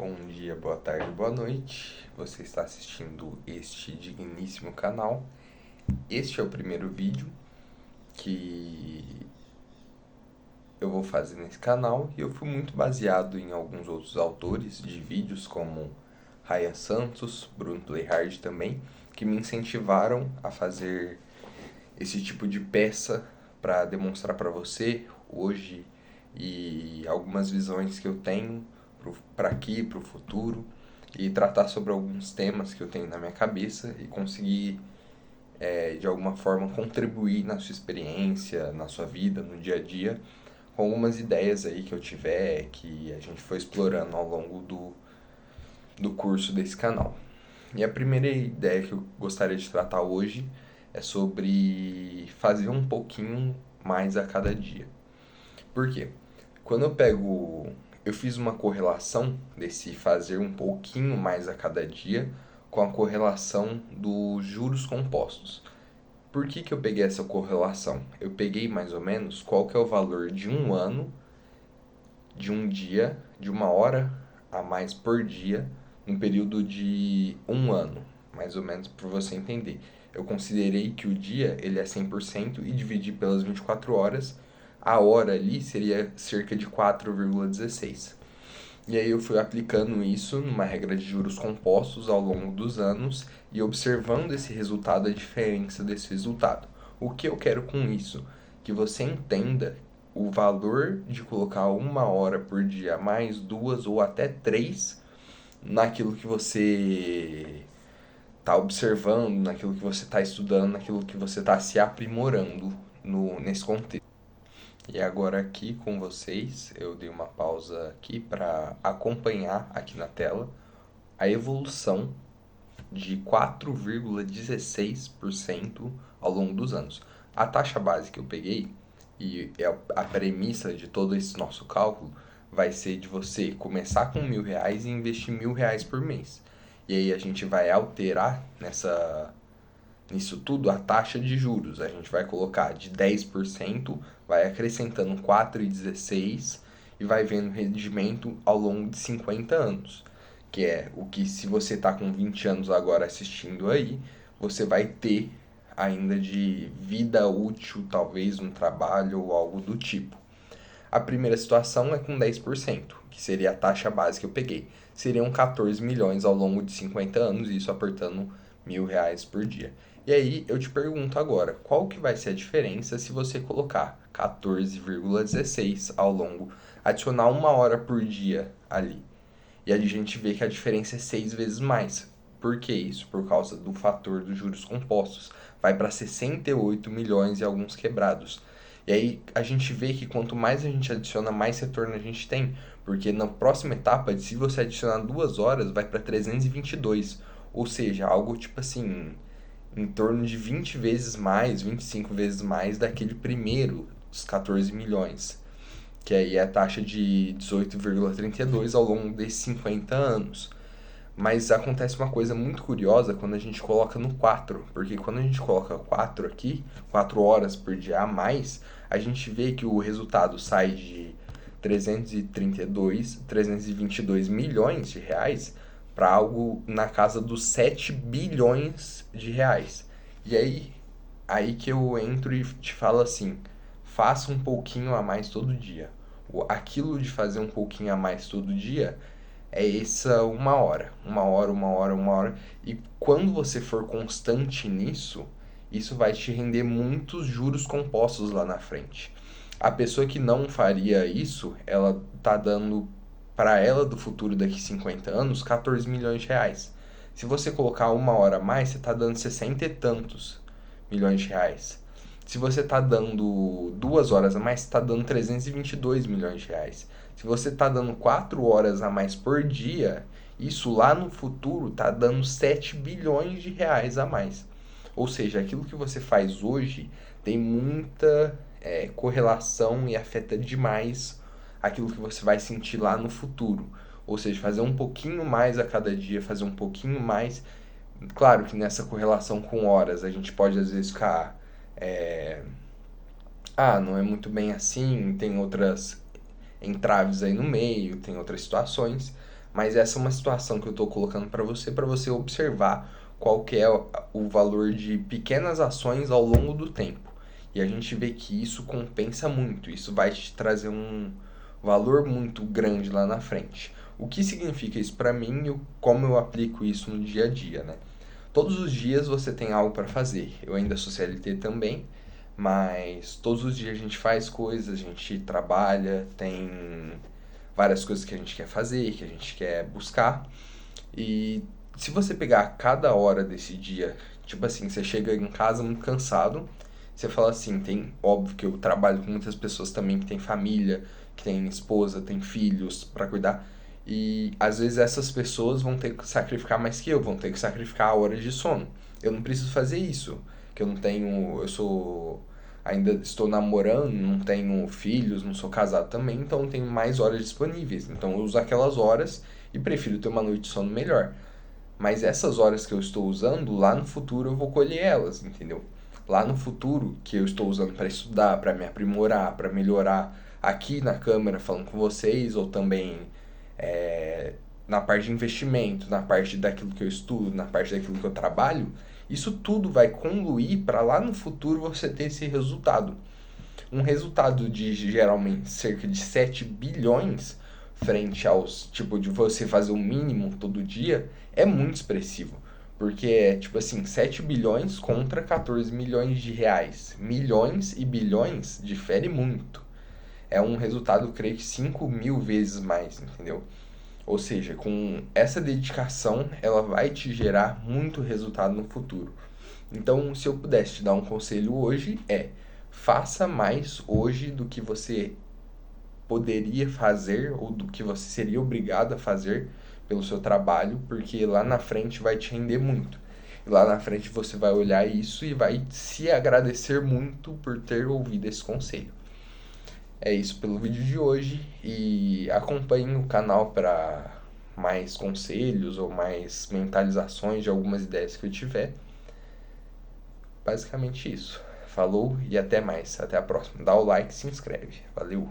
Bom dia, boa tarde, boa noite. Você está assistindo este digníssimo canal. Este é o primeiro vídeo que eu vou fazer nesse canal e eu fui muito baseado em alguns outros autores de vídeos, como Ryan Santos, Bruno Playhard também, que me incentivaram a fazer esse tipo de peça para demonstrar para você hoje e algumas visões que eu tenho para aqui, para o futuro, e tratar sobre alguns temas que eu tenho na minha cabeça e conseguir de alguma forma contribuir na sua experiência, na sua vida, no dia a dia, com algumas ideias aí que eu tiver, que a gente foi explorando ao longo do curso desse canal. E a primeira ideia que eu gostaria de tratar hoje é sobre fazer um pouquinho mais a cada dia. Por quê? Quando eu fiz uma correlação desse fazer um pouquinho mais a cada dia com a correlação dos juros compostos. Por que eu peguei essa correlação? Eu peguei mais ou menos qual que é o valor de um ano, de um dia, de uma hora a mais por dia, um período de um ano, mais ou menos para você entender. Eu considerei que o dia ele é 100% e dividi pelas 24 horas, a hora ali seria cerca de 4,16. E aí eu fui aplicando isso numa regra de juros compostos ao longo dos anos e observando esse resultado, a diferença desse resultado. O que eu quero com isso? Que você entenda o valor de colocar uma hora por dia, mais duas ou até três, naquilo que você está observando, naquilo que você está estudando, naquilo que você está se aprimorando nesse contexto. E agora aqui com vocês, eu dei uma pausa aqui para acompanhar aqui na tela a evolução de 4,16% ao longo dos anos. A taxa base que eu peguei, e é a premissa de todo esse nosso cálculo, vai ser de você começar com R$ 1.000 e investir R$ 1.000 por mês. E aí a gente vai alterar nisso tudo a taxa de juros. A gente vai colocar de 10%, vai acrescentando 4,16 e vai vendo rendimento ao longo de 50 anos. Que é o que, se você está com 20 anos agora assistindo aí, você vai ter ainda de vida útil, talvez no trabalho ou algo do tipo. A primeira situação é com 10%, que seria a taxa base que eu peguei. Seriam 14 milhões ao longo de 50 anos, isso aportando R$ 1.000 por dia. E aí eu te pergunto agora, qual que vai ser a diferença se você colocar 14,16 ao longo, adicionar uma hora por dia ali? E a gente vê que a diferença é 6 vezes mais. Por que isso? Por causa do fator dos juros compostos. Vai para 68 milhões e alguns quebrados. E aí a gente vê que quanto mais a gente adiciona, mais retorno a gente tem. Porque na próxima etapa, se você adicionar 2 horas, vai para 322. Ou seja, algo tipo assim, em torno de 20 vezes mais, 25 vezes mais daquele primeiro, os 14 milhões. Que aí é a taxa de 18,32 ao longo desses 50 anos. Mas acontece uma coisa muito curiosa quando a gente coloca no 4, porque quando a gente coloca 4 aqui, 4 horas por dia a mais, a gente vê que o resultado sai de 322 milhões de reais para algo na casa dos 7 bilhões de reais. E aí que eu entro e te falo assim, faça um pouquinho a mais todo dia. Aquilo de fazer um pouquinho a mais todo dia é essa uma hora. Uma hora, uma hora, uma hora. E quando você for constante nisso, isso vai te render muitos juros compostos lá na frente. A pessoa que não faria isso, ela tá dando para ela do futuro daqui 50 anos 14 milhões de reais. Se você colocar uma hora a mais, você tá dando 60 e tantos milhões de reais. Se você está dando 2 horas a mais, você está dando 322 milhões de reais. Se você está dando 4 horas a mais por dia, isso lá no futuro está dando 7 bilhões de reais a mais. Ou seja, aquilo que você faz hoje tem muita correlação e afeta demais aquilo que você vai sentir lá no futuro. Ou seja, fazer um pouquinho mais a cada dia, fazer um pouquinho mais. Claro que nessa correlação com horas a gente pode às vezes ficar não é muito bem assim, tem outras entraves aí no meio, tem outras situações, Mas essa é uma situação que eu estou colocando para você observar qual que é o valor de pequenas ações ao longo do tempo. E a gente vê que isso compensa muito, isso vai te trazer um valor muito grande lá na frente. O que significa isso para mim e como eu aplico isso no dia a dia, né? Todos os dias você tem algo para fazer. Eu ainda sou CLT também, mas todos os dias a gente faz coisas, a gente trabalha, tem várias coisas que a gente quer fazer, que a gente quer buscar. E se você pegar cada hora desse dia, tipo assim, você chega em casa muito cansado, você fala assim, tem, óbvio que eu trabalho com muitas pessoas também que têm família, que têm esposa, têm filhos para cuidar. E às vezes essas pessoas vão ter que sacrificar mais que eu, vão ter que sacrificar horas de sono. Eu não preciso fazer isso, que eu não tenho, eu sou ainda estou namorando, não tenho filhos, não sou casado também, então tenho mais horas disponíveis. Então eu uso aquelas horas e prefiro ter uma noite de sono melhor. Mas essas horas que eu estou usando, lá no futuro eu vou colher elas, entendeu? Lá no futuro, que eu estou usando para estudar, para me aprimorar, para melhorar aqui na câmera falando com vocês, ou também na parte de investimento, na parte daquilo que eu estudo, na parte daquilo que eu trabalho, isso tudo vai conluir para lá no futuro você ter esse resultado. Um resultado de geralmente cerca de 7 bilhões frente aos, tipo, de você fazer o mínimo todo dia, é muito expressivo. Porque é, tipo assim, 7 bilhões contra 14 milhões de reais. Milhões e bilhões difere muito. É um resultado, eu creio que 5 mil vezes mais, entendeu? Ou seja, com essa dedicação, ela vai te gerar muito resultado no futuro. Então, se eu pudesse te dar um conselho hoje, faça mais hoje do que você poderia fazer ou do que você seria obrigado a fazer pelo seu trabalho, porque lá na frente vai te render muito. E lá na frente você vai olhar isso e vai se agradecer muito por ter ouvido esse conselho. É isso pelo vídeo de hoje e acompanhe o canal para mais conselhos ou mais mentalizações de algumas ideias que eu tiver. Basicamente isso. Falou e até mais. Até a próxima. Dá o like e se inscreve. Valeu!